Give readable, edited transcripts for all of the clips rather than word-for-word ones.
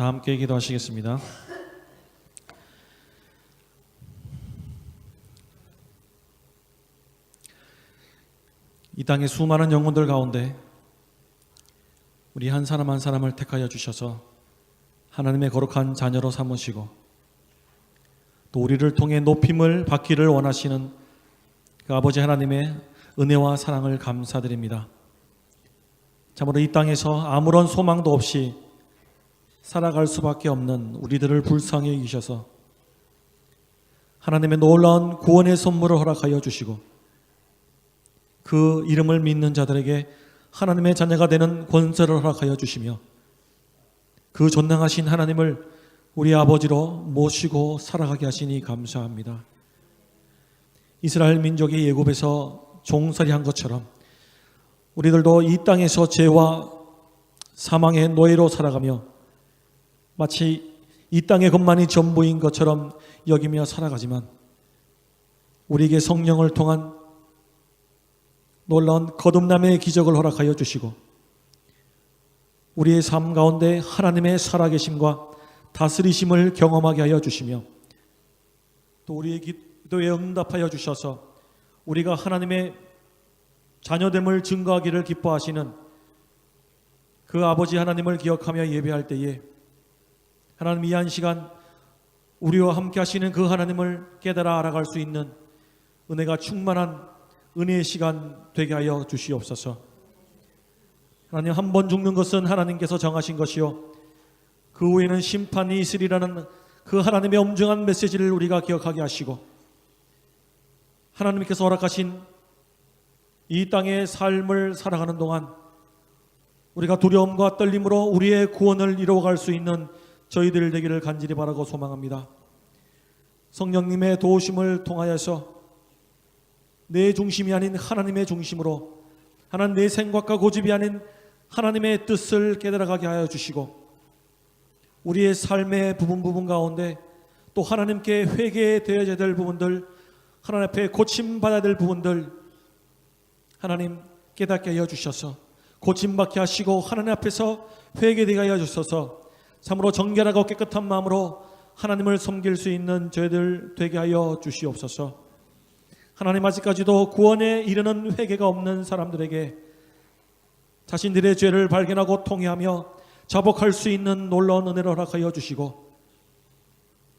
다 함께 기도하시겠습니다. 이 땅의 수많은 영혼들 가운데 우리 한 사람 한 사람을 택하여 주셔서 하나님의 거룩한 자녀로 삼으시고 또 우리를 통해 높임을 받기를 원하시는 그 아버지 하나님의 은혜와 사랑을 감사드립니다. 참으로 이 땅에서 아무런 소망도 없이 살아갈 수밖에 없는 우리들을 불쌍히 여기셔서 하나님의 놀라운 구원의 선물을 허락하여 주시고 그 이름을 믿는 자들에게 하나님의 자녀가 되는 권세를 허락하여 주시며 그 존귀하신 하나님을 우리 아버지로 모시고 살아가게 하시니 감사합니다. 이스라엘 민족이 애굽에서 종살이한 것처럼 우리들도 이 땅에서 죄와 사망의 노예로 살아가며 마치 이 땅의 것만이 전부인 것처럼 여기며 살아가지만 우리에게 성령을 통한 놀라운 거듭남의 기적을 허락하여 주시고 우리의 삶 가운데 하나님의 살아계심과 다스리심을 경험하게 하여 주시며 또 우리의 기도에 응답하여 주셔서 우리가 하나님의 자녀됨을 증거하기를 기뻐하시는 그 아버지 하나님을 기억하며 예배할 때에 하나님 이 한 시간 우리와 함께 하시는 그 하나님을 깨달아 알아갈 수 있는 은혜가 충만한 은혜의 시간 되게 하여 주시옵소서. 하나님, 한 번 죽는 것은 하나님께서 정하신 것이요 그 후에는 심판이 있으리라는 그 하나님의 엄중한 메시지를 우리가 기억하게 하시고 하나님께서 허락하신 이 땅의 삶을 살아가는 동안 우리가 두려움과 떨림으로 우리의 구원을 이루어갈 수 있는 저희들 되기를 간절히 바라고 소망합니다. 성령님의 도우심을 통하여서 내 중심이 아닌 하나님의 중심으로 하나님 내 생각과 고집이 아닌 하나님의 뜻을 깨달아가게 하여 주시고 우리의 삶의 부분 가운데 또 하나님께 회개되어야 될 부분들, 하나님 앞에 고침받아야 될 부분들 하나님 깨닫게 하여 주셔서 고침받게 하시고 하나님 앞에서 회개되게 하여 주셔서 참으로 정결하고 깨끗한 마음으로 하나님을 섬길 수 있는 저희들 되게 하여 주시옵소서. 하나님, 아직까지도 구원에 이르는 회개가 없는 사람들에게 자신들의 죄를 발견하고 통회하며 자복할 수 있는 놀라운 은혜를 허락하여 주시고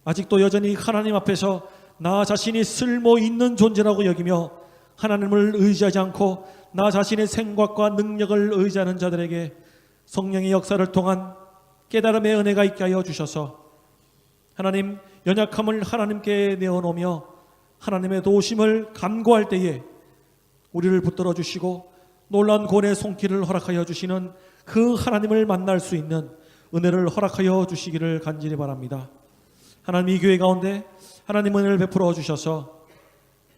아직도 여전히 하나님 앞에서 나 자신이 쓸모 있는 존재라고 여기며 하나님을 의지하지 않고 나 자신의 생각과 능력을 의지하는 자들에게 성령의 역사를 통한 깨달음의 은혜가 있게 하여 주셔서 하나님 연약함을 하나님께 내어놓으며 하나님의 도우심을 간구할 때에 우리를 붙들어 주시고 놀라운 구원의 손길을 허락하여 주시는 그 하나님을 만날 수 있는 은혜를 허락하여 주시기를 간절히 바랍니다. 하나님, 이 교회 가운데 하나님 은혜를 베풀어 주셔서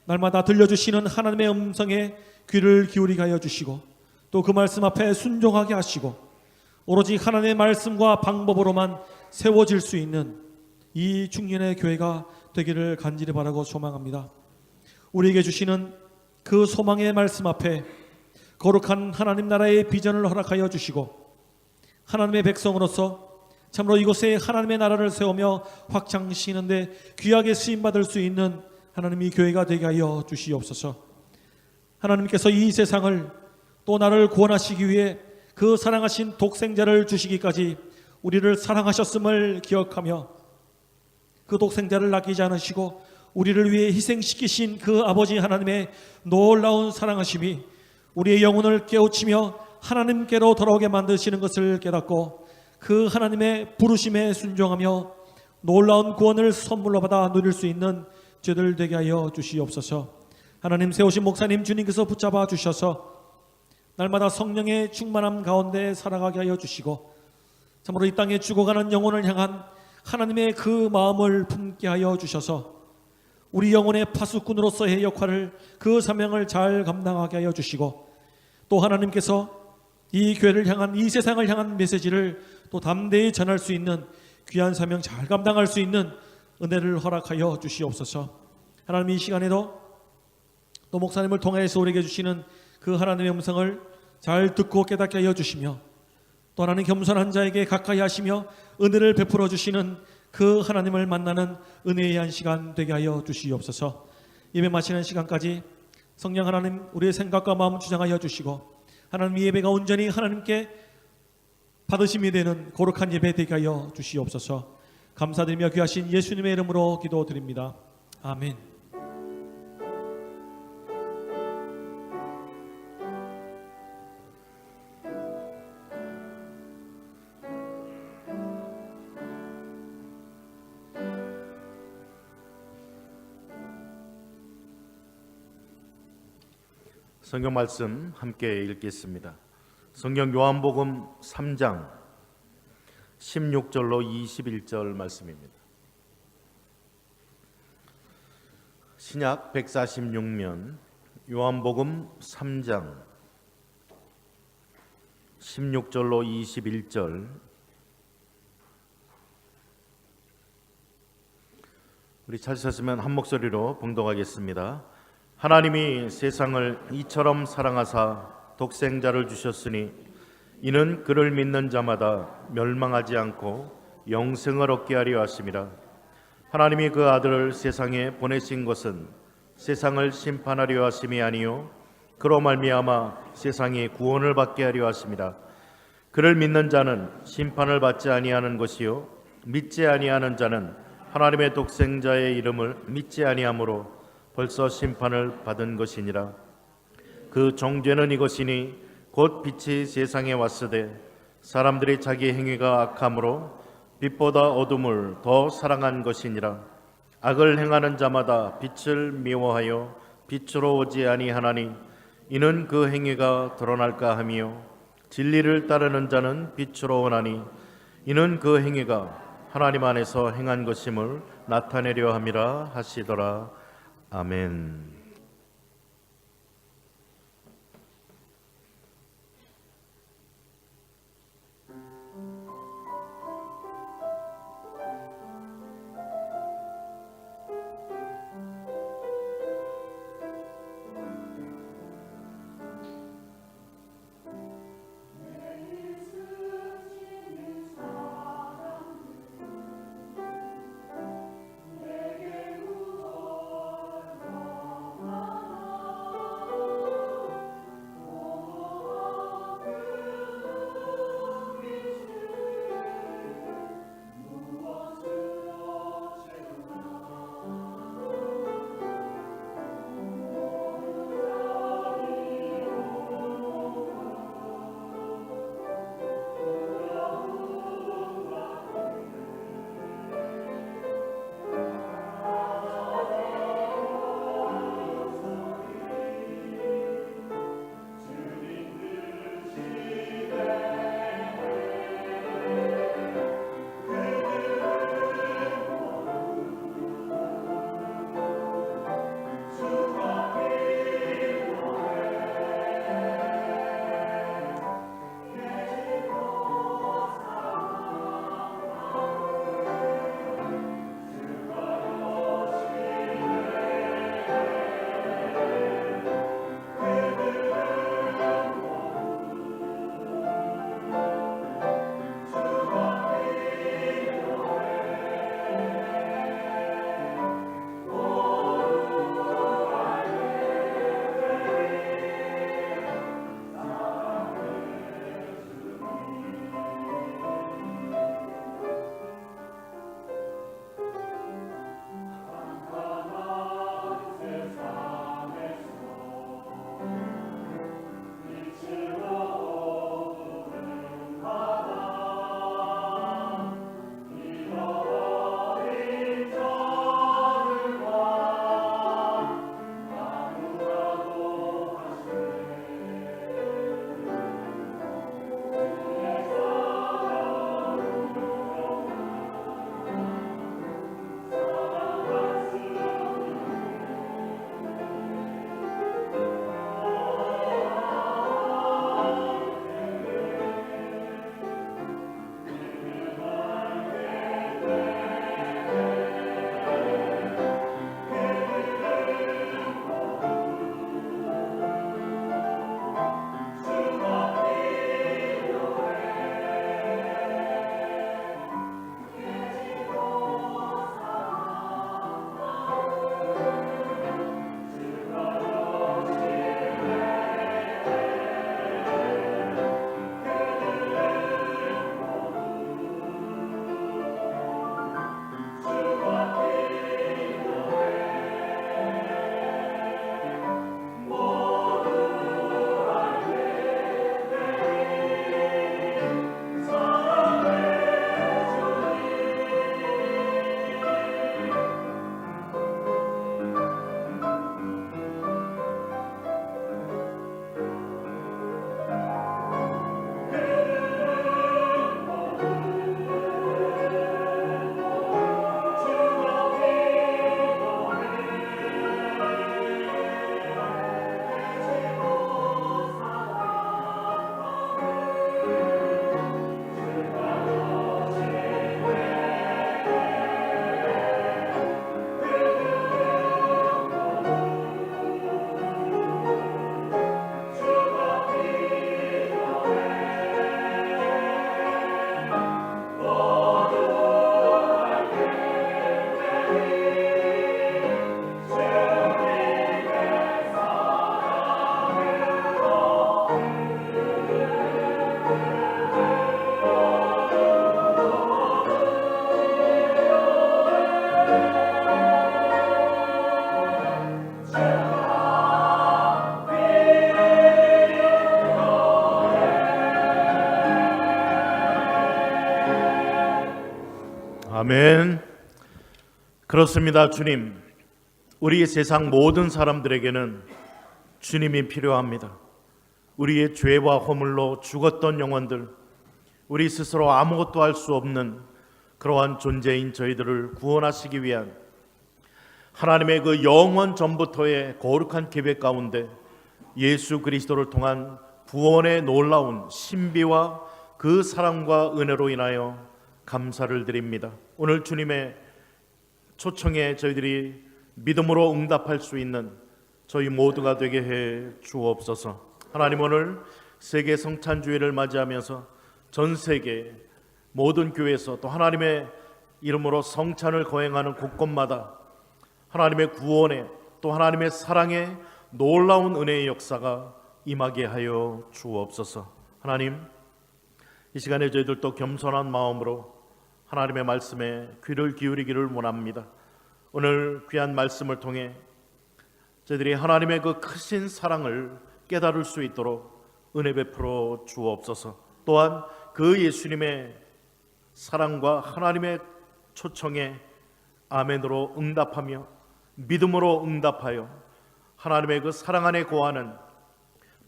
날마다 들려주시는 하나님의 음성에 귀를 기울이게 하여 주시고 또 그 말씀 앞에 순종하게 하시고 오로지 하나님의 말씀과 방법으로만 세워질 수 있는 이 중년의 교회가 되기를 간절히 바라고 소망합니다. 우리에게 주시는 그 소망의 말씀 앞에 거룩한 하나님 나라의 비전을 허락하여 주시고 하나님의 백성으로서 참으로 이곳에 하나님의 나라를 세우며 확장시키는데 귀하게 쓰임받을 수 있는 하나님의 교회가 되게 하여 주시옵소서. 하나님께서 이 세상을 또 나를 구원하시기 위해 그 사랑하신 독생자를 주시기까지 우리를 사랑하셨음을 기억하며 그 독생자를 아끼지 않으시고 우리를 위해 희생시키신 그 아버지 하나님의 놀라운 사랑하심이 우리의 영혼을 깨우치며 하나님께로 돌아오게 만드시는 것을 깨닫고 그 하나님의 부르심에 순종하며 놀라운 구원을 선물로 받아 누릴 수 있는 저희들 되게 하여 주시옵소서. 하나님, 세우신 목사님 주님께서 붙잡아 주셔서 날마다 성령의 충만함 가운데 살아가게 하여 주시고 참으로 이 땅에 죽어가는 영혼을 향한 하나님의 그 마음을 품게 하여 주셔서 우리 영혼의 파수꾼으로서의 역할을 그 사명을 잘 감당하게 하여 주시고 또 하나님께서 이 교회를 향한 이 세상을 향한 메시지를 또 담대히 전할 수 있는 귀한 사명 잘 감당할 수 있는 은혜를 허락하여 주시옵소서. 하나님, 이 시간에도 또 목사님을 통해서 우리에게 주시는 그 하나님의 음성을 잘 듣고 깨닫게 하여 주시며 또 하나님 겸손한 자에게 가까이 하시며 은혜를 베풀어 주시는 그 하나님을 만나는 은혜의 한 시간 되게 하여 주시옵소서. 예배 마치는 시간까지 성령 하나님 우리의 생각과 마음 주장하여 주시고 하나님 이 예배가 온전히 하나님께 받으심이 되는 거룩한 예배 되게 하여 주시옵소서. 감사드리며 귀하신 예수님의 이름으로 기도드립니다. 아멘. 성경 말씀 함께 읽겠습니다. 성경 요한복음 3장 16절로 21절 말씀입니다. 신약 146면 요한복음 3장 16절로 21절. 우리 찾으셨으면 한 목소리로 봉독하겠습니다. 하나님이 세상을 이처럼 사랑하사 독생자를 주셨으니 이는 그를 믿는 자마다 멸망하지 않고 영생을 얻게 하려 하심이라. 하나님이 그 아들을 세상에 보내신 것은 세상을 심판하려 하심이 아니요 그로 말미암아 세상이 구원을 받게 하려 하심이라. 그를 믿는 자는 심판을 받지 아니하는 것이요 믿지 아니하는 자는 하나님의 독생자의 이름을 믿지 아니하므로 벌써 심판을 받은 것이니라. 그 정죄는 이것이니 곧 빛이 세상에 왔으되 사람들이 자기 행위가 악함으로 빛보다 어둠을 더 사랑한 것이니라. 악을 행하는 자마다 빛을 미워하여 빛으로 오지 아니하나니 이는 그 행위가 드러날까 하며 진리를 따르는 자는 빛으로 오나니 이는 그 행위가 하나님 안에서 행한 것임을 나타내려 함이라 하시더라. 아멘. 아멘. 그렇습니다, 주님. 우리 세상 모든 사람들에게는 주님이 필요합니다. 우리의 죄와 허물로 죽었던 영혼들, 우리 스스로 아무것도 할 수 없는 그러한 존재인 저희들을 구원하시기 위한 하나님의 그 영원 전부터의 거룩한 계획 가운데 예수 그리스도를 통한 구원의 놀라운 신비와 그 사랑과 은혜로 인하여 감사를 드립니다. 오늘 주님의 초청에 저희들이 믿음으로 응답할 수 있는 저희 모두가 되게 해 주옵소서. 하나님, 오늘 세계 성찬주의를 맞이하면서 전 세계 모든 교회에서 또 하나님의 이름으로 성찬을 거행하는 곳곳마다 하나님의 구원에 또 하나님의 사랑에 놀라운 은혜의 역사가 임하게 하여 주옵소서. 하나님, 이 시간에 저희들도 겸손한 마음으로 하나님의 말씀에 귀를 기울이기를 원합니다. 오늘 귀한 말씀을 통해 저희들이 하나님의 그 크신 사랑을 깨달을 수 있도록 은혜 베풀어 주옵소서. 또한 그 예수님의 사랑과 하나님의 초청에 아멘으로 응답하며 믿음으로 응답하여 하나님의 그 사랑 안에 거하는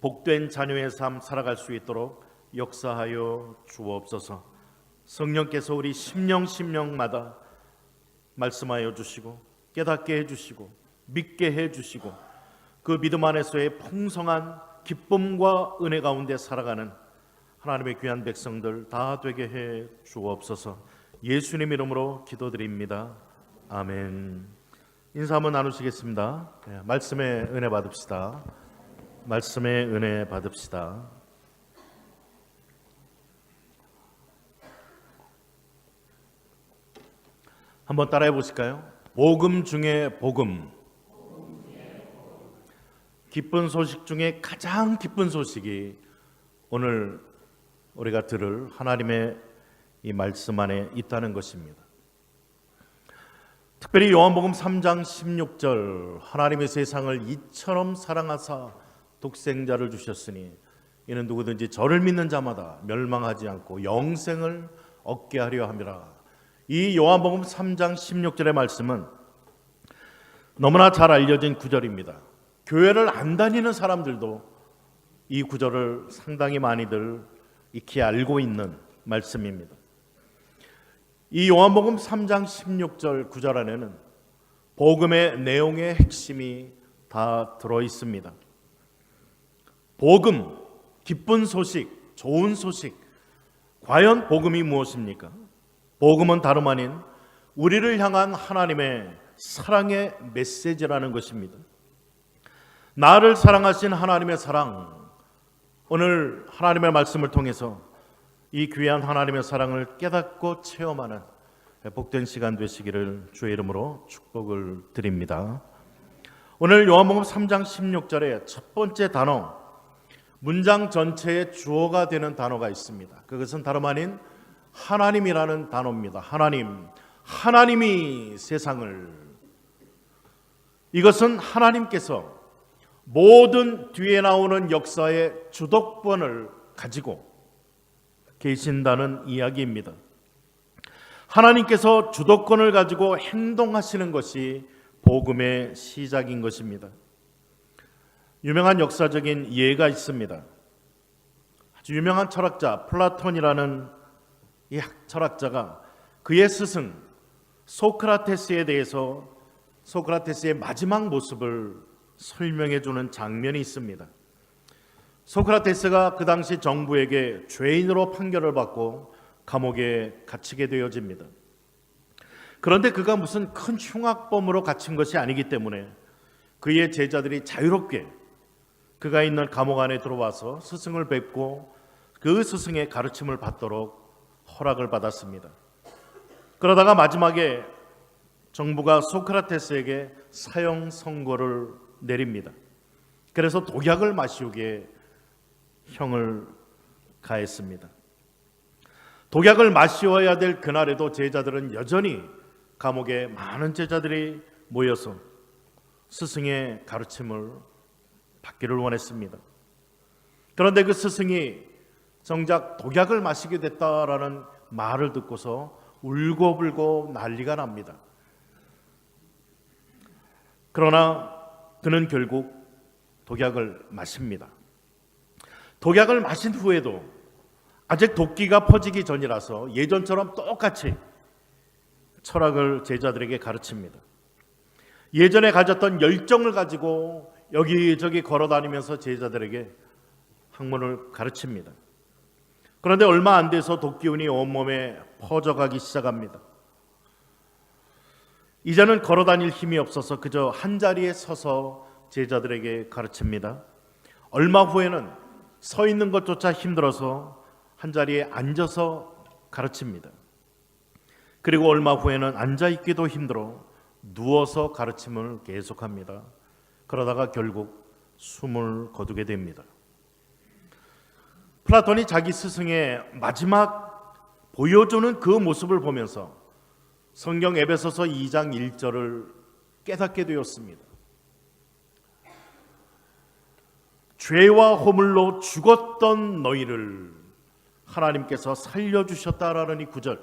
복된 자녀의 삶 살아갈 수 있도록 역사하여 주옵소서. 성령께서 우리 심령마다 말씀하여 주시고 깨닫게 해주시고 믿게 해주시고 그 믿음 안에서의 풍성한 기쁨과 은혜 가운데 살아가는 하나님의 귀한 백성들 다 되게 해 주옵소서. 예수님 이름으로 기도드립니다. 아멘. 인사 한번 나누시겠습니다. 말씀의 은혜 받읍시다. 말씀의 은혜 받읍시다. 한번 따라해 보실까요? 복음 중에 복음. 기쁜 소식 중에 가장 기쁜 소식이 오늘 우리가 들을 하나님의 이 말씀 안에 있다는 것입니다. 특별히 요한복음 3장 16절 하나님의 세상을 이처럼 사랑하사 독생자를 주셨으니 이는 누구든지 저를 믿는 자마다 멸망하지 않고 영생을 얻게 하려 함이라. 이 요한복음 3장 16절의 말씀은 너무나 잘 알려진 구절입니다. 교회를 안 다니는 사람들도 이 구절을 상당히 많이들 익히 알고 있는 말씀입니다. 이 요한복음 3장 16절 구절 안에는 복음의 내용의 핵심이 다 들어 있습니다. 복음, 기쁜 소식, 좋은 소식. 과연 복음이 무엇입니까? 복음은 다름 아닌 우리를 향한 하나님의 사랑의 메시지라는 것입니다. 나를 사랑하신 하나님의 사랑, 오늘 하나님의 말씀을 통해서 이 귀한 하나님의 사랑을 깨닫고 체험하는 복된 시간 되시기를 주의 이름으로 축복을 드립니다. 오늘 요한복음 3장 16절에 첫 번째 단어, 문장 전체의 주어가 되는 단어가 있습니다. 그것은 다름 아닌 하나님이라는 단어입니다. 하나님이 세상을, 이것은 하나님께서 모든 뒤에 나오는 역사의 주도권을 가지고 계신다는 이야기입니다. 하나님께서 주도권을 가지고 행동하시는 것이 복음의 시작인 것입니다. 유명한 역사적인 예가 있습니다. 아주 유명한 철학자 플라톤이라는 이 철학자가 그의 스승 소크라테스에 대해서 소크라테스의 마지막 모습을 설명해 주는 장면이 있습니다. 소크라테스가 그 당시 정부에게 죄인으로 판결을 받고 감옥에 갇히게 되어집니다. 그런데 그가 무슨 큰 흉악범으로 갇힌 것이 아니기 때문에 그의 제자들이 자유롭게 그가 있는 감옥 안에 들어와서 스승을 뵙고 그 스승의 가르침을 받도록 허락을 받았습니다. 그러다가 마지막에 정부가 소크라테스에게 사형 선고를 내립니다. 그래서 독약을 마시우게 형을 가했습니다. 독약을 마시어야 될 그날에도 제자들은 여전히 감옥에 많은 제자들이 모여서 스승의 가르침을 받기를 원했습니다. 그런데 그 스승이 정작 독약을 마시게 됐다라는 말을 듣고서 울고불고 난리가 납니다. 그러나 그는 결국 독약을 마십니다. 독약을 마신 후에도 아직 도끼가 퍼지기 전이라서 예전처럼 똑같이 철학을 제자들에게 가르칩니다. 예전에 가졌던 열정을 가지고 여기저기 걸어다니면서 제자들에게 학문을 가르칩니다. 그런데 얼마 안 돼서 도끼운이 온몸에 퍼져가기 시작합니다. 이제는 걸어다닐 힘이 없어서 그저 한자리에 서서 제자들에게 가르칩니다. 얼마 후에는 서 있는 것조차 힘들어서 한자리에 앉아서 가르칩니다. 그리고 얼마 후에는 앉아있기도 힘들어 누워서 가르침을 계속합니다. 그러다가 결국 숨을 거두게 됩니다. 플라톤이 자기 스승의 마지막 보여주는 그 모습을 보면서 성경 에베소서 2장 1절을 깨닫게 되었습니다. 죄와 허물로 죽었던 너희를 하나님께서 살려주셨다라는 이 구절,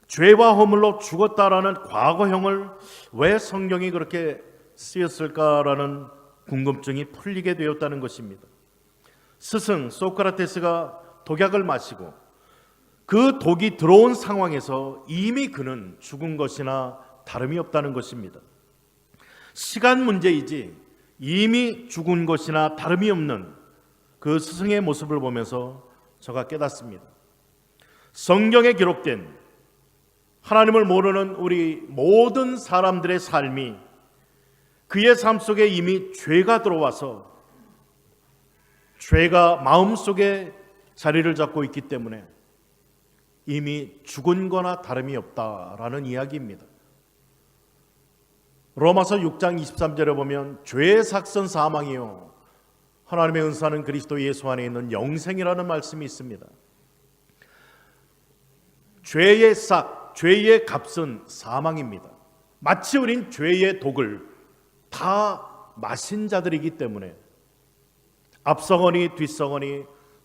죄와 허물로 죽었다라는 과거형을 왜 성경이 그렇게 쓰였을까라는 궁금증이 풀리게 되었다는 것입니다. 스승 소크라테스가 독약을 마시고 그 독이 들어온 상황에서 이미 그는 죽은 것이나 다름이 없다는 것입니다. 시간 문제이지 이미 죽은 것이나 다름이 없는 그 스승의 모습을 보면서 저가 깨닫습니다. 성경에 기록된 하나님을 모르는 우리 모든 사람들의 삶이 그의 삶 속에 이미 죄가 들어와서 죄가 마음속에 자리를 잡고 있기 때문에 이미 죽은 거나 다름이 없다라는 이야기입니다. 로마서 6장 23절에 보면 죄의 삭선 사망이요 하나님의 은사는 그리스도 예수 안에 있는 영생이라는 말씀이 있습니다. 죄의 싹, 죄의 값은 사망입니다. 마치 우린 죄의 독을 다 마신 자들이기 때문에 앞서거니 뒤서거니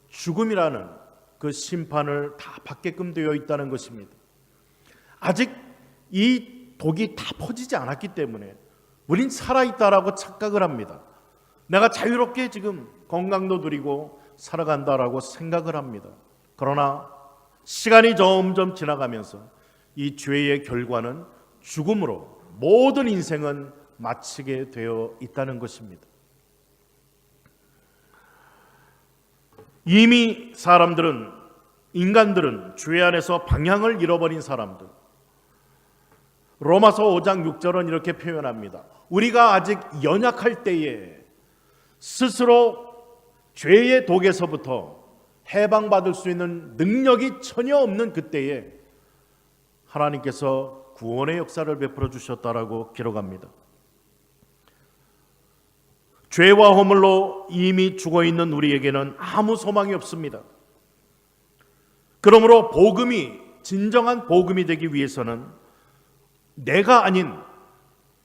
죽음이라는 그 심판을 다 받게끔 되어 있다는 것입니다. 아직 이 독이 다 퍼지지 않았기 때문에 우린 살아있다라고 착각을 합니다. 내가 자유롭게 지금 건강도 누리고 살아간다라고 생각을 합니다. 그러나 시간이 점점 지나가면서 이 죄의 결과는 죽음으로 모든 인생은 마치게 되어 있다는 것입니다. 이미 인간들은 죄 안에서 방향을 잃어버린 사람들. 로마서 5장 6절은 이렇게 표현합니다. 우리가 아직 연약할 때에 스스로 죄의 독에서부터 해방받을 수 있는 능력이 전혀 없는 그때에 하나님께서 구원의 역사를 베풀어 주셨다라고 기록합니다. 죄와 허물로 이미 죽어있는 우리에게는 아무 소망이 없습니다. 그러므로 진정한 복음이 되기 위해서는 내가 아닌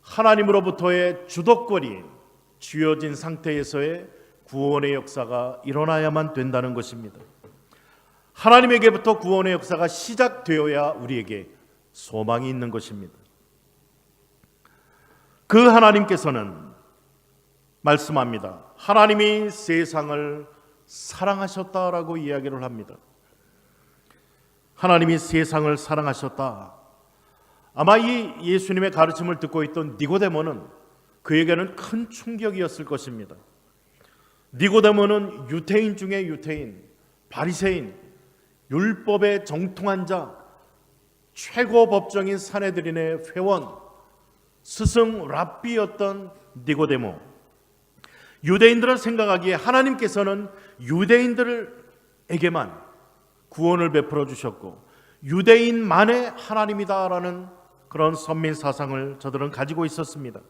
하나님으로부터의 주도권이 쥐어진 상태에서의 구원의 역사가 일어나야만 된다는 것입니다. 하나님에게부터 구원의 역사가 시작되어야 우리에게 소망이 있는 것입니다. 그 하나님께서는 말씀합니다. 하나님이 세상을 사랑하셨다라고 이야기를 합니다. 하나님이 세상을 사랑하셨다. 아마 이 예수님의 가르침을 듣고 있던 니고데모는 그에게는 큰 충격이었을 것입니다. 니고데모는 유태인 중에 유태인, 바리새인, 율법에 정통한 자, 최고 법정인 산헤드린의 회원, 스승 랍비였던 니고데모. 유대인들은 생각하기에 하나님께서는 유대인들에게만 구원을 베풀어 주셨고 유대인만의 하나님이다라는 그런 선민 사상을 저들은 가지고 있었습니다.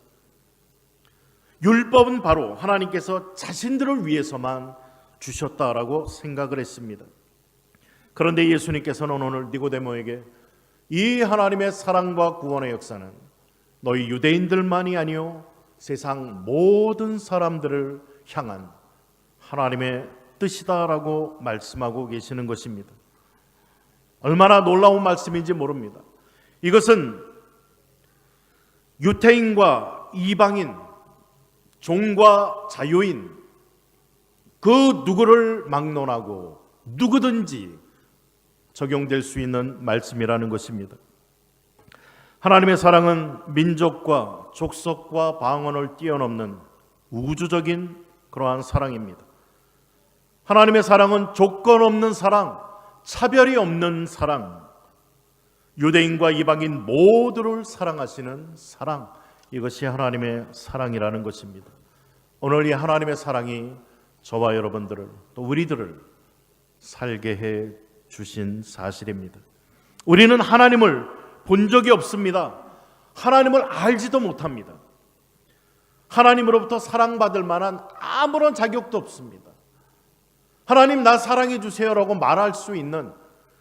율법은 바로 하나님께서 자신들을 위해서만 주셨다라고 생각을 했습니다. 그런데 예수님께서는 오늘 니고데모에게 이 하나님의 사랑과 구원의 역사는 너희 유대인들만이 아니요 세상 모든 사람들을 향한 하나님의 뜻이다라고 말씀하고 계시는 것입니다. 얼마나 놀라운 말씀인지 모릅니다. 이것은 유태인과 이방인, 종과 자유인 그 누구를 막론하고 누구든지 적용될 수 있는 말씀이라는 것입니다. 하나님의 사랑은 민족과 족속과 방언을 뛰어넘는 우주적인 그러한 사랑입니다. 하나님의 사랑은 조건 없는 사랑, 차별이 없는 사랑, 유대인과 이방인 모두를 사랑하시는 사랑, 이것이 하나님의 사랑이라는 것입니다. 오늘 이 하나님의 사랑이 저와 여러분들을, 또 우리들을 살게 해 주신 사실입니다. 우리는 하나님을 본 적이 없습니다. 하나님을 알지도 못합니다. 하나님으로부터 사랑받을 만한 아무런 자격도 없습니다. 하나님 나 사랑해 주세요라고 말할 수 있는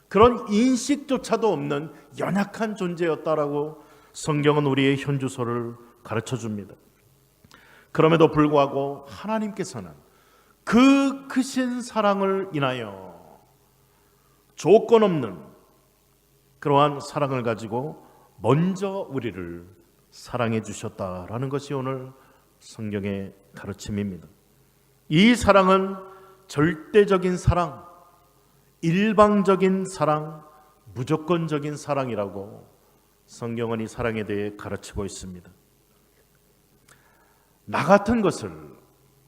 그런 인식조차도 없는 연약한 존재였다라고 성경은 우리의 현주소를 가르쳐 줍니다. 그럼에도 불구하고 하나님께서는 그 크신 사랑을 인하여 조건 없는 그러한 사랑을 가지고 먼저 우리를 사랑해 주셨다라는 것이 오늘 성경의 가르침입니다. 이 사랑은 절대적인 사랑, 일방적인 사랑, 무조건적인 사랑이라고 성경은 이 사랑에 대해 가르치고 있습니다. 나 같은 것을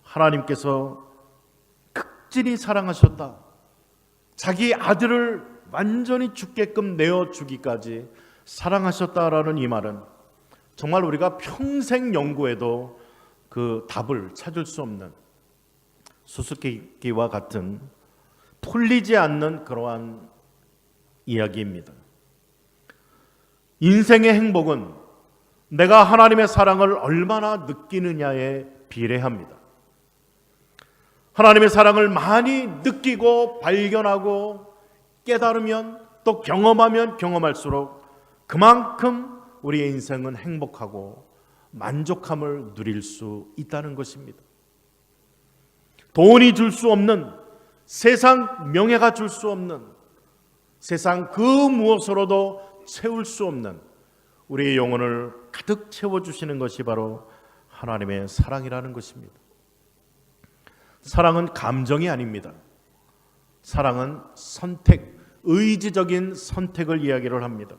하나님께서 극진히 사랑하셨다. 자기 아들을 완전히 죽게끔 내어주기까지 사랑하셨다라는 이 말은 정말 우리가 평생 연구해도 그 답을 찾을 수 없는 수수께끼와 같은 풀리지 않는 그러한 이야기입니다. 인생의 행복은 내가 하나님의 사랑을 얼마나 느끼느냐에 비례합니다. 하나님의 사랑을 많이 느끼고 발견하고 깨달으면 또 경험하면 경험할수록 그만큼 우리의 인생은 행복하고 만족함을 누릴 수 있다는 것입니다. 돈이 줄 수 없는, 세상 명예가 줄 수 없는, 세상 그 무엇으로도 채울 수 없는 우리의 영혼을 가득 채워주시는 것이 바로 하나님의 사랑이라는 것입니다. 사랑은 감정이 아닙니다. 사랑은 선택, 의지적인 선택을 이야기를 합니다.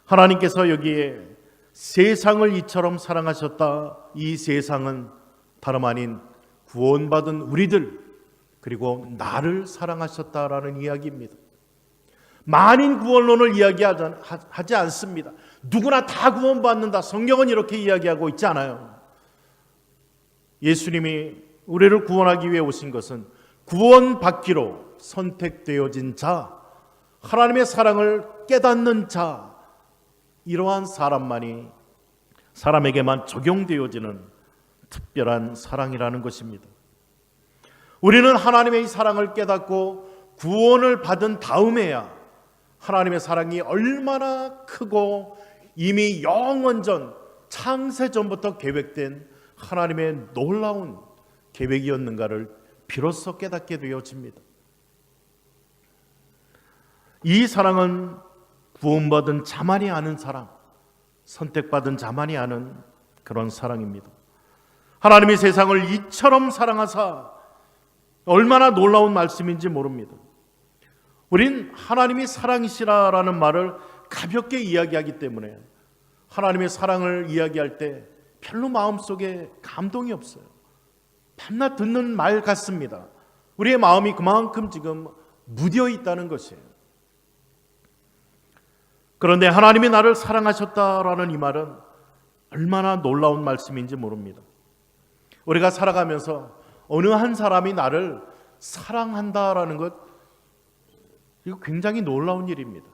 하나님께서 여기에 세상을 이처럼 사랑하셨다. 이 세상은 다름 아닌 구원받은 우리들, 그리고 나를 사랑하셨다라는 이야기입니다. 만인 구원론을 이야기하지 않습니다. 누구나 다 구원받는다. 성경은 이렇게 이야기하고 있지 않아요. 예수님이 우리를 구원하기 위해 오신 것은 구원받기로 선택되어진 자, 하나님의 사랑을 깨닫는 자, 이러한 사람에게만 적용되어지는 특별한 사랑이라는 것입니다. 우리는 하나님의 이 사랑을 깨닫고 구원을 받은 다음에야 하나님의 사랑이 얼마나 크고 이미 영원전 창세전부터 계획된 하나님의 놀라운 계획이었는가를 비로소 깨닫게 되어집니다. 이 사랑은 구원받은 자만이 아는 사랑, 선택받은 자만이 아는 그런 사랑입니다. 하나님이 세상을 이처럼 사랑하사 얼마나 놀라운 말씀인지 모릅니다. 우린 하나님이 사랑이시라라는 말을 가볍게 이야기하기 때문에 하나님의 사랑을 이야기할 때 별로 마음속에 감동이 없어요. 밤낮 듣는 말 같습니다. 우리의 마음이 그만큼 지금 무뎌 있다는 것이에요. 그런데 하나님이 나를 사랑하셨다라는 이 말은 얼마나 놀라운 말씀인지 모릅니다. 우리가 살아가면서 어느 한 사람이 나를 사랑한다라는 것, 이거 굉장히 놀라운 일입니다.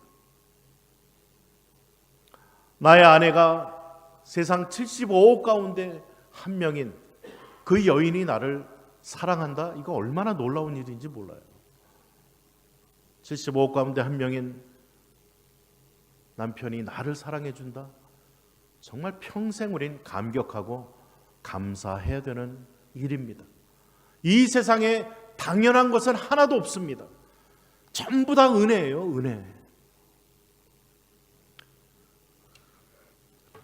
나의 아내가 세상 75억 가운데 한 명인 그 여인이 나를 사랑한다? 이거 얼마나 놀라운 일인지 몰라요. 75억 가운데 한 명인 남편이 나를 사랑해 준다? 정말 평생 우린 감격하고 감사해야 되는 일입니다. 이 세상에 당연한 것은 하나도 없습니다. 전부 다 은혜예요, 은혜.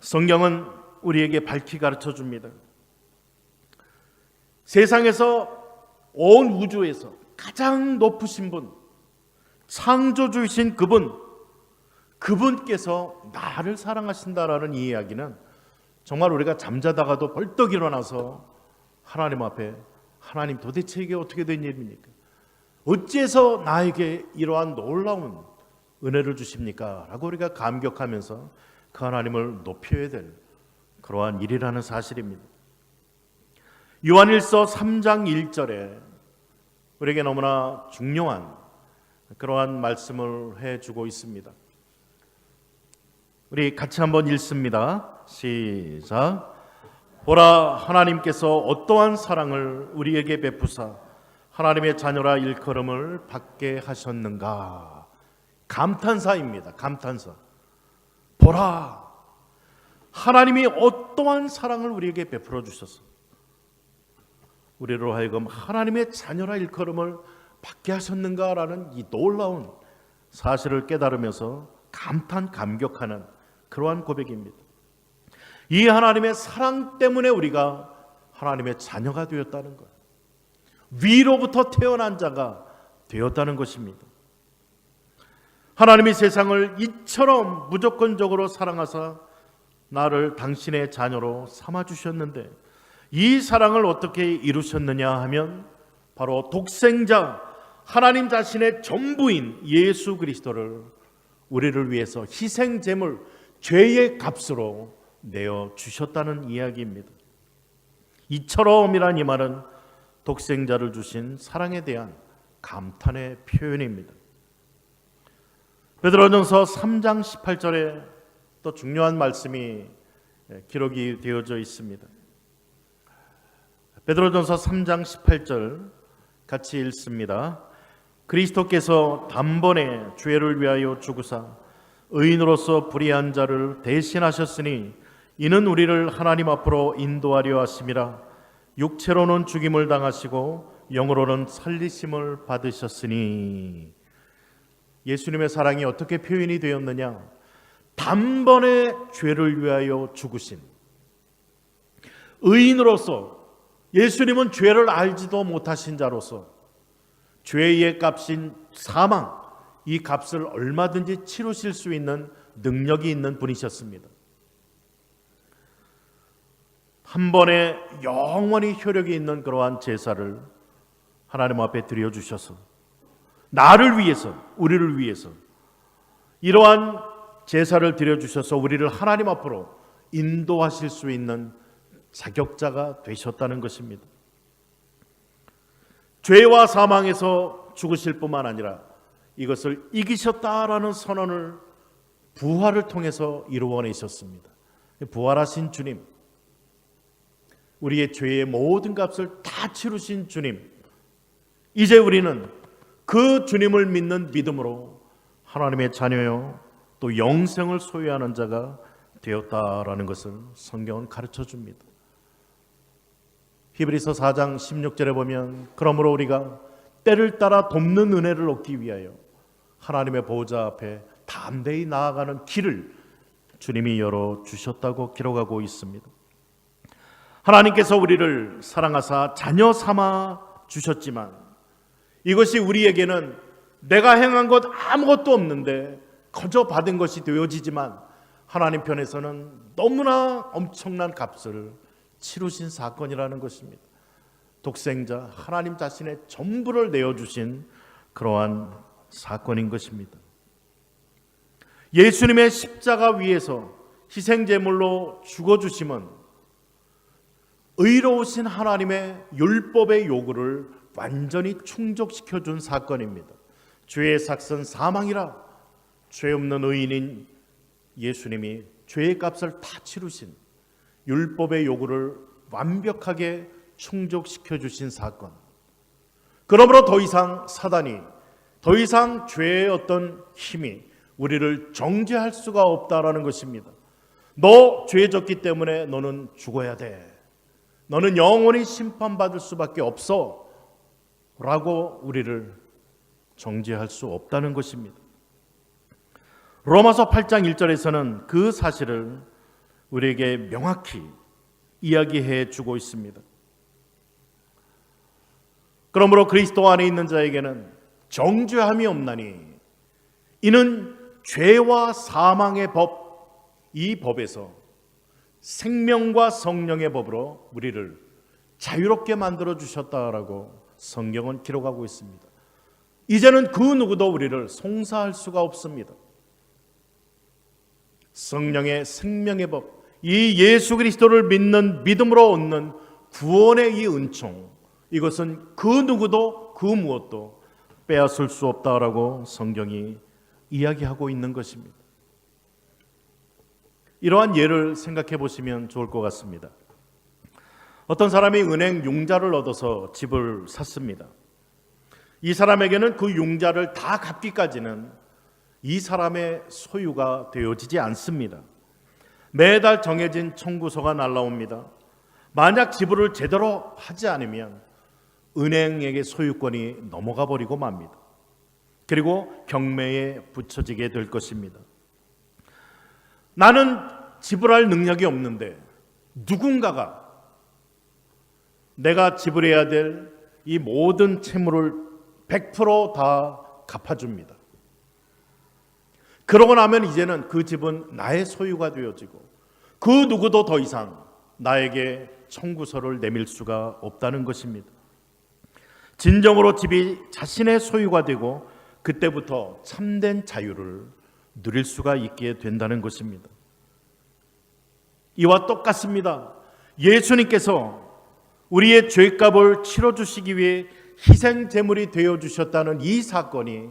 성경은 우리에게 밝히 가르쳐 줍니다. 세상에서 온 우주에서 가장 높으신 분, 창조주이신 그분께서 나를 사랑하신다라는 이 이야기는 정말 우리가 잠자다가도 벌떡 일어나서 하나님 앞에, 하나님 도대체 이게 어떻게 된 일입니까? 어찌해서 나에게 이러한 놀라운 은혜를 주십니까? 라고 우리가 감격하면서 그 하나님을 높여야 될 그러한 일이라는 사실입니다. 요한일서 3장 1절에 우리에게 너무나 중요한 그러한 말씀을 해주고 있습니다. 우리 같이 한번 읽습니다. 시작. 보라, 하나님께서 어떠한 사랑을 우리에게 베푸사 하나님의 자녀라 일컬음을 받게 하셨는가. 감탄사입니다. 감탄사. 보라, 하나님이 어떠한 사랑을 우리에게 베풀어 주셔서 우리로 하여금 하나님의 자녀라 일컬음을 받게 하셨는가라는 이 놀라운 사실을 깨달으면서 감탄하는 그러한 고백입니다. 이 하나님의 사랑 때문에 우리가 하나님의 자녀가 되었다는 것, 위로부터 태어난 자가 되었다는 것입니다. 하나님이 세상을 이처럼 무조건적으로 사랑하사 나를 당신의 자녀로 삼아주셨는데 이 사랑을 어떻게 이루셨느냐 하면 바로 독생자 하나님 자신의 전부인 예수 그리스도를 우리를 위해서 희생제물, 죄의 값으로 내어주셨다는 이야기입니다. 이처럼이란 이 말은 독생자를 주신 사랑에 대한 감탄의 표현입니다. 베드로전서 3장 18절에 또 중요한 말씀이 기록이 되어져 있습니다. 베드로전서 3장 18절 같이 읽습니다. 그리스도께서 단번에 죄를 위하여 죽으사 의인으로서 불의한 자를 대신하셨으니 이는 우리를 하나님 앞으로 인도하려 하심이라. 육체로는 죽임을 당하시고 영으로는 살리심을 받으셨으니. 예수님의 사랑이 어떻게 표현이 되었느냐? 단번에 죄를 위하여 죽으신 의인으로서, 예수님은 죄를 알지도 못하신 자로서 죄의 값인 사망, 이 값을 얼마든지 치르실 수 있는 능력이 있는 분이셨습니다. 한 번에 영원히 효력이 있는 그러한 제사를 하나님 앞에 드려주셔서 나를 위해서, 우리를 위해서 이러한 제사를 드려주셔서 우리를 하나님 앞으로 인도하실 수 있는 자격자가 되셨다는 것입니다. 죄와 사망에서 죽으실 뿐만 아니라 이것을 이기셨다라는 선언을 부활을 통해서 이루어내셨습니다. 부활하신 주님, 우리의 죄의 모든 값을 다 치르신 주님, 이제 우리는 그 주님을 믿는 믿음으로 하나님의 자녀요 또 영생을 소유하는 자가 되었다라는 것을 성경은 가르쳐 줍니다. 히브리서 4장 16절에 보면 그러므로 우리가 때를 따라 돕는 은혜를 얻기 위하여 하나님의 보호자 앞에 담대히 나아가는 길을 주님이 열어주셨다고 기록하고 있습니다. 하나님께서 우리를 사랑하사 자녀 삼아 주셨지만 이것이 우리에게는 내가 행한 것 아무것도 없는데 거저 받은 것이 되어지지만 하나님 편에서는 너무나 엄청난 값을 치르신 사건이라는 것입니다. 독생자 하나님 자신의 전부를 내어주신 그러한 사건인 것입니다. 예수님의 십자가 위에서 희생제물로 죽어주심은 의로우신 하나님의 율법의 요구를 완전히 충족시켜준 사건입니다. 죄의 삭은 사망이라 죄 없는 의인인 예수님이 죄의 값을 다 치르신 율법의 요구를 완벽하게 충족시켜 주신 사건. 그러므로 더 이상 사단이, 더 이상 죄의 어떤 힘이 우리를 정죄할 수가 없다라는 것입니다. 너 죄 졌기 때문에 너는 죽어야 돼. 너는 영원히 심판받을 수밖에 없어. 라고 우리를 정죄할 수 없다는 것입니다. 로마서 8장 1절에서는 그 사실을 우리에게 명확히 이야기해 주고 있습니다. 그러므로 그리스도 안에 있는 자에게는 정죄함이 없나니 이는 죄와 사망의 법, 이 법에서 생명과 성령의 법으로 우리를 자유롭게 만들어 주셨다라고 성경은 기록하고 있습니다. 이제는 그 누구도 우리를 송사할 수가 없습니다. 성령의 생명의 법, 이 예수 그리스도를 믿는 믿음으로 얻는 구원의 이 은총, 이것은 그 누구도 그 무엇도 빼앗을 수 없다라고 성경이 이야기하고 있는 것입니다. 이러한 예를 생각해 보시면 좋을 것 같습니다. 어떤 사람이 은행 융자를 얻어서 집을 샀습니다. 이 사람에게는 그 융자를 다 갚기까지는 이 사람의 소유가 되어지지 않습니다. 매달 정해진 청구서가 날라옵니다. 만약 지불을 제대로 하지 않으면 은행에게 소유권이 넘어가 버리고 맙니다. 그리고 경매에 붙여지게 될 것입니다. 나는 지불할 능력이 없는데 누군가가 내가 지불해야 될 이 모든 채무를 100% 다 갚아줍니다. 그러고 나면 이제는 그 집은 나의 소유가 되어지고 그 누구도 더 이상 나에게 청구서를 내밀 수가 없다는 것입니다. 진정으로 집이 자신의 소유가 되고 그때부터 참된 자유를 누릴 수가 있게 된다는 것입니다. 이와 똑같습니다. 예수님께서 우리의 죄값을 치러주시기 위해 희생 제물이 되어주셨다는 이 사건이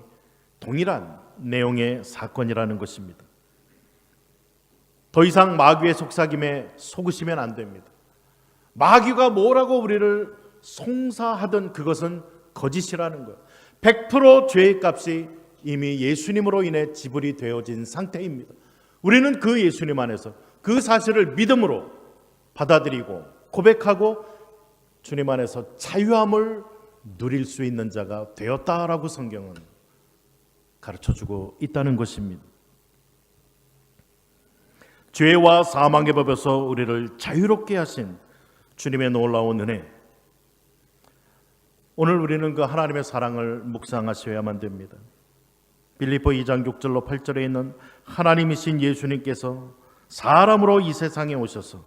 동일한 내용의 사건이라는 것입니다. 더 이상 마귀의 속삭임에 속으시면 안 됩니다. 마귀가 뭐라고 우리를 송사하든 그것은 거짓이라는 것. 100% 죄의 값이 이미 예수님으로 인해 지불이 되어진 상태입니다. 우리는 그 예수님 안에서 그 사실을 믿음으로 받아들이고 고백하고 주님 안에서 자유함을 누릴 수 있는 자가 되었다라고 성경은 가르쳐주고 있다는 것입니다. 죄와 사망의 법에서 우리를 자유롭게 하신 주님의 놀라운 은혜, 오늘 우리는 그 하나님의 사랑을 묵상하셔야만 됩니다. 빌립보 2장 6절로 8절에 있는 하나님이신 예수님께서 사람으로 이 세상에 오셔서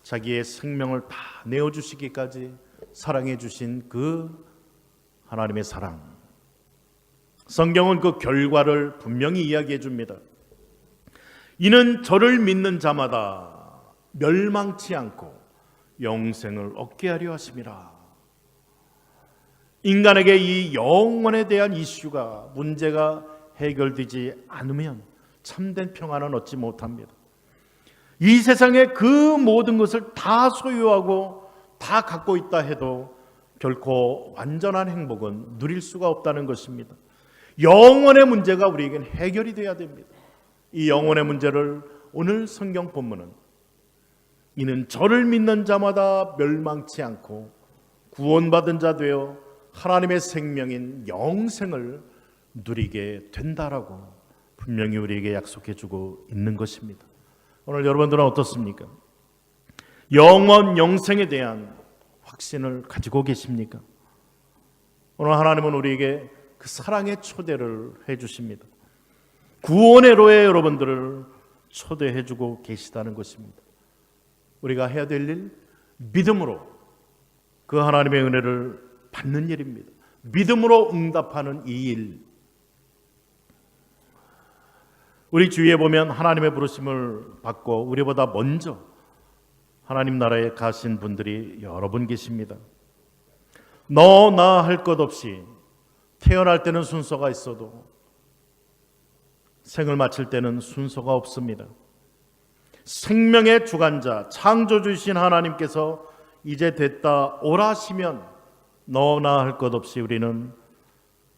자기의 생명을 다 내어주시기까지 사랑해 주신 그 하나님의 사랑, 성경은 그 결과를 분명히 이야기해 줍니다. 이는 저를 믿는 자마다 멸망치 않고 영생을 얻게 하려 하심이라. 인간에게 이 영원에 대한 이슈가, 문제가 해결되지 않으면 참된 평안은 얻지 못합니다. 이 세상에 그 모든 것을 다 소유하고 다 갖고 있다 해도 결코 완전한 행복은 누릴 수가 없다는 것입니다. 영혼의 문제가 우리에겐 해결이 돼야 됩니다. 이 영혼의 문제를 오늘 성경 본문은 이는 저를 믿는 자마다 멸망치 않고 구원받은 자 되어 하나님의 생명인 영생을 누리게 된다라고 분명히 우리에게 약속해 주고 있는 것입니다. 오늘 여러분들은 어떻습니까? 영원 영생에 대한 확신을 가지고 계십니까? 오늘 하나님은 우리에게 그 사랑의 초대를 해 주십니다. 구원의 로에 여러분들을 초대해 주고 계시다는 것입니다. 우리가 해야 될 일, 믿음으로 그 하나님의 은혜를 받는 일입니다. 믿음으로 응답하는 이 일. 우리 주위에 보면 하나님의 부르심을 받고 우리보다 먼저 하나님 나라에 가신 분들이 여러 분 계십니다. 너 나 할 것 없이 태어날 때는 순서가 있어도 생을 마칠 때는 순서가 없습니다. 생명의 주관자 창조주이신 하나님께서 이제 됐다 오라 하시면 너 나 할 것 없이 우리는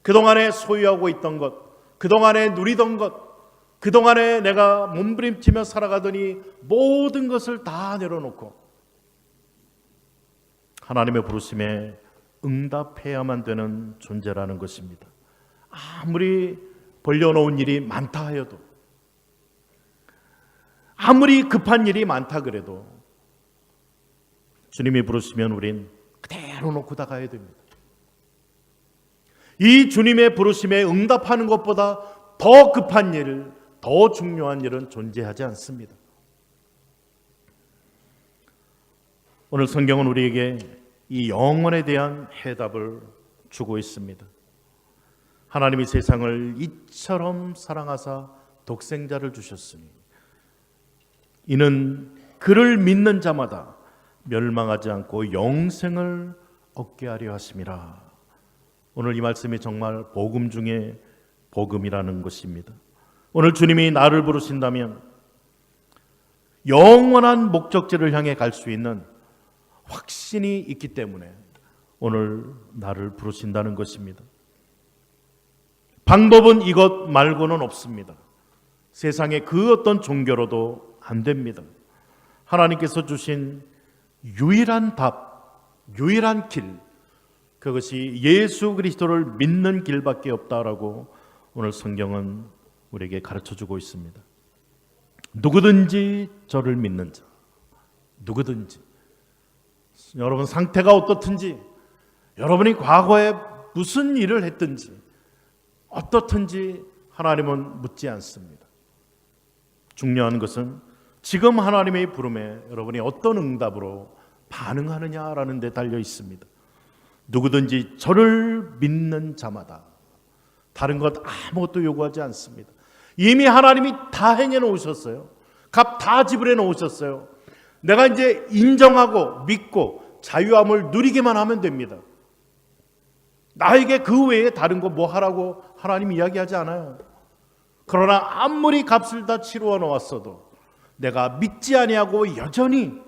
그동안에 소유하고 있던 것, 그동안에 누리던 것, 그동안에 내가 몸부림치며 살아가더니 모든 것을 다 내려놓고 하나님의 부르심에 응답해야만 되는 존재라는 것입니다. 아무리 벌려놓은 일이 많다 하여도, 아무리 급한 일이 많다 그래도 주님이 부르시면 우린 그대로 놓고 다 가야 됩니다. 이 주님의 부르심에 응답하는 것보다 더 급한 일, 더 중요한 일은 존재하지 않습니다. 오늘 성경은 우리에게 이 영원에 대한 해답을 주고 있습니다. 하나님이 세상을 이처럼 사랑하사 독생자를 주셨으니 이는 그를 믿는 자마다 멸망하지 않고 영생을 얻게 하려 하심이라. 오늘 이 말씀이 정말 복음 중에 복음이라는 것입니다. 오늘 주님이 나를 부르신다면 영원한 목적지를 향해 갈 수 있는 확신이 있기 때문에 오늘 나를 부르신다는 것입니다. 방법은 이것 말고는 없습니다. 세상의 그 어떤 종교로도 안 됩니다. 하나님께서 주신 유일한 답, 유일한 길, 그것이 예수 그리스도를 믿는 길밖에 없다라고 오늘 성경은 우리에게 가르쳐주고 있습니다. 누구든지 저를 믿는 자, 누구든지, 여러분 상태가 어떻든지, 여러분이 과거에 무슨 일을 했든지 어떻든지 하나님은 묻지 않습니다. 중요한 것은 지금 하나님의 부름에 여러분이 어떤 응답으로 반응하느냐라는 데 달려 있습니다. 누구든지 저를 믿는 자마다, 다른 것 아무것도 요구하지 않습니다. 이미 하나님이 다 행해 놓으셨어요. 값 다 지불해 놓으셨어요. 내가 이제 인정하고 믿고 자유함을 누리기만 하면 됩니다. 나에게 그 외에 다른 거 뭐 하라고 하나님 이야기하지 않아요. 그러나 아무리 값을 다 치루어 놓았어도 내가 믿지 아니하고 여전히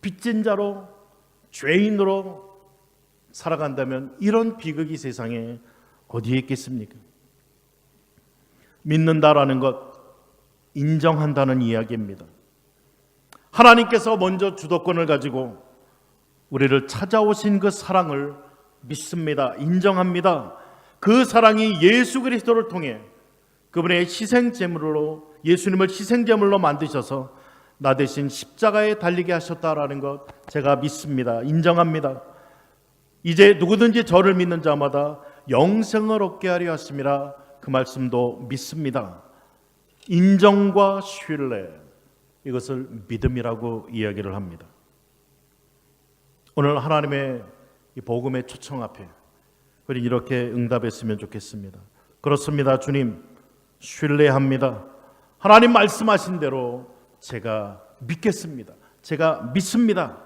빚진 자로, 죄인으로 살아간다면 이런 비극이 세상에 어디에 있겠습니까? 믿는다라는 것, 인정한다는 이야기입니다. 하나님께서 먼저 주도권을 가지고 우리를 찾아오신 그 사랑을 믿습니다. 인정합니다. 그 사랑이 예수 그리스도를 통해 그분의 희생제물로, 예수님을 희생제물로 만드셔서 나 대신 십자가에 달리게 하셨다라는 것 제가 믿습니다. 인정합니다. 이제 누구든지 저를 믿는 자마다 영생을 얻게 하려 하심이라, 그 말씀도 믿습니다. 인정과 신뢰, 이것을 믿음이라고 이야기를 합니다. 오늘 하나님의 이 복음의 초청 앞에 우리 이렇게 응답했으면 좋겠습니다. 그렇습니다. 주님, 신뢰합니다. 하나님 말씀하신 대로 제가 믿겠습니다. 제가 믿습니다.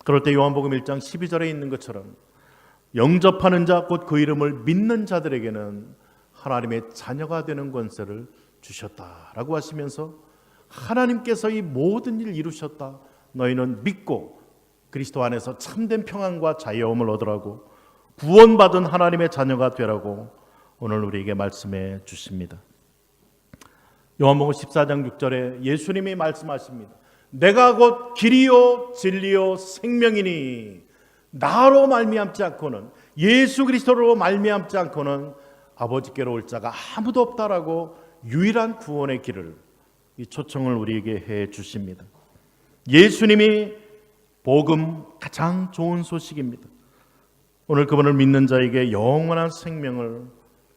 그럴 때 요한복음 1장 12절에 있는 것처럼 영접하는 자, 곧 그 이름을 믿는 자들에게는 하나님의 자녀가 되는 권세를 주셨다라고 하시면서 하나님께서 이 모든 일을 이루셨다. 너희는 믿고 그리스도 안에서 참된 평안과 자유함을 얻으라고, 구원받은 하나님의 자녀가 되라고 오늘 우리에게 말씀해 주십니다. 요한복음 14장 6절에 예수님이 말씀하십니다. 내가 곧 길이요 진리요 생명이니 나로 말미암지 않고는, 예수 그리스도로 말미암지 않고는 아버지께로 올 자가 아무도 없다라고 유일한 구원의 길을, 이 초청을 우리에게 해 주십니다. 예수님이 복음 가장 좋은 소식입니다. 오늘 그분을 믿는 자에게 영원한 생명을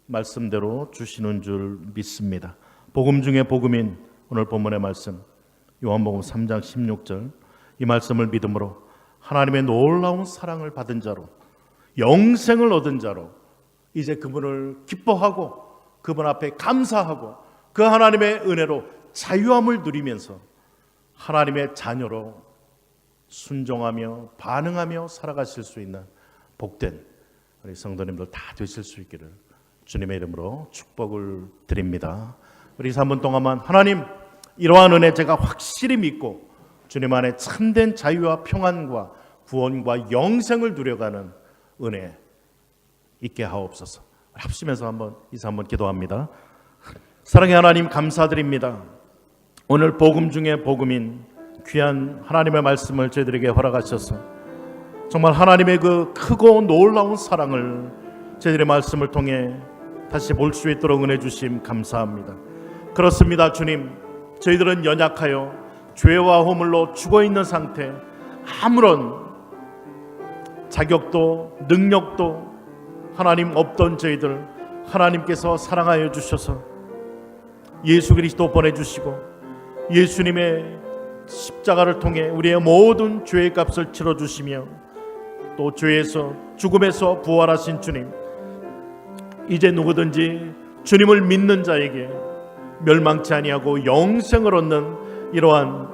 말씀대로 주시는 줄 믿습니다. 복음 중에 복음인 오늘 본문의 말씀 요한복음 3장 16절, 이 말씀을 믿음으로 하나님의 놀라운 사랑을 받은 자로, 영생을 얻은 자로 이제 그분을 기뻐하고 그분 앞에 감사하고 그 하나님의 은혜로 자유함을 누리면서 하나님의 자녀로 순종하며 반응하며 살아가실 수 있는 복된 우리 성도님들 다 되실 수 있기를 주님의 이름으로 축복을 드립니다. 우리 3분 동안만 하나님, 이러한 은혜 제가 확실히 믿고 주님 안에 참된 자유와 평안과 구원과 영생을 누려가는 은혜 있게 하옵소서. 합심해서 한번 이사 한번 기도합니다. 사랑의 하나님, 감사드립니다. 오늘 복음 중에 복음인 귀한 하나님의 말씀을 저희들에게 허락하셔서 정말 하나님의 그 크고 놀라운 사랑을 저희들의 말씀을 통해 다시 볼 수 있도록 은혜 주심 감사합니다. 그렇습니다. 주님, 저희들은 연약하여 죄와 허물로 죽어있는 상태, 아무런 자격도 능력도 하나님 없던 저희들 하나님께서 사랑하여 주셔서 예수 그리스도 보내주시고 예수님의 십자가를 통해 우리의 모든 죄의 값을 치러주시며 또 죄에서 죽음에서 부활하신 주님, 이제 누구든지 주님을 믿는 자에게 멸망치 아니하고 영생을 얻는 이러한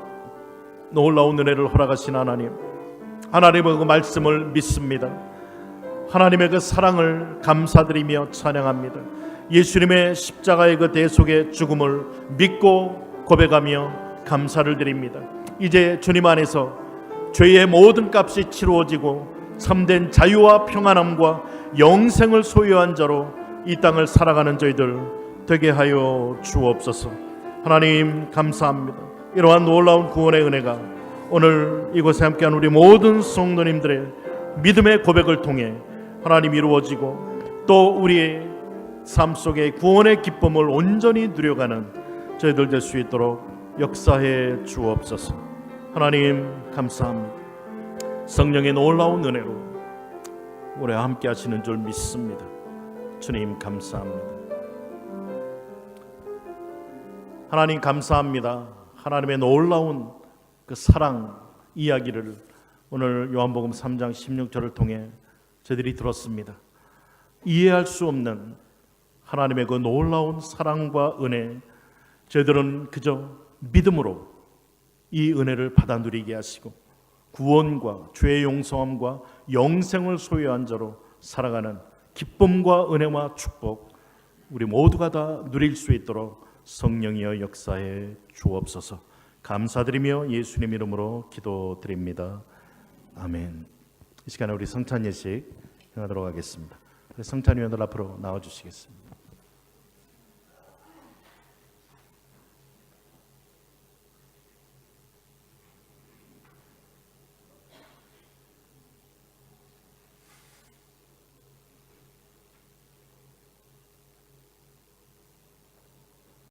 놀라운 은혜를 허락하신 하나님, 하나님의 그 말씀을 믿습니다. 하나님의 그 사랑을 감사드리며 찬양합니다. 예수님의 십자가의 그 대속의 죽음을 믿고 고백하며 감사를 드립니다. 이제 주님 안에서 죄의 모든 값이 치루어지고 참된 자유와 평안함과 영생을 소유한 자로 이 땅을 살아가는 저희들 되게 하여 주옵소서. 하나님 감사합니다. 이러한 놀라운 구원의 은혜가 오늘 이곳에 함께한 우리 모든 성도님들의 믿음의 고백을 통해 하나님 이루어지고 또 우리의 삶 속에 구원의 기쁨을 온전히 누려가는 저희들 될 수 있도록 역사해 주옵소서. 하나님 감사합니다. 성령의 놀라운 은혜로 우리와 함께 하시는 줄 믿습니다. 주님 감사합니다. 하나님 감사합니다. 하나님의 놀라운 그 사랑 이야기를 오늘 요한복음 3장 16절을 통해 저희들이 들었습니다. 이해할 수 없는 하나님의 그 놀라운 사랑과 은혜, 저희들은 그저 믿음으로 이 은혜를 받아 누리게 하시고 구원과 죄의 용서함과 영생을 소유한 자로 살아가는 기쁨과 은혜와 축복 우리 모두가 다 누릴 수 있도록 성령이여 역사해 주옵소서. 감사드리며 예수님 이름으로 기도드립니다. 아멘. 이 시간에 우리 성찬 예식 행하도록 하겠습니다. 성찬위원들 앞으로 나와주시겠습니다.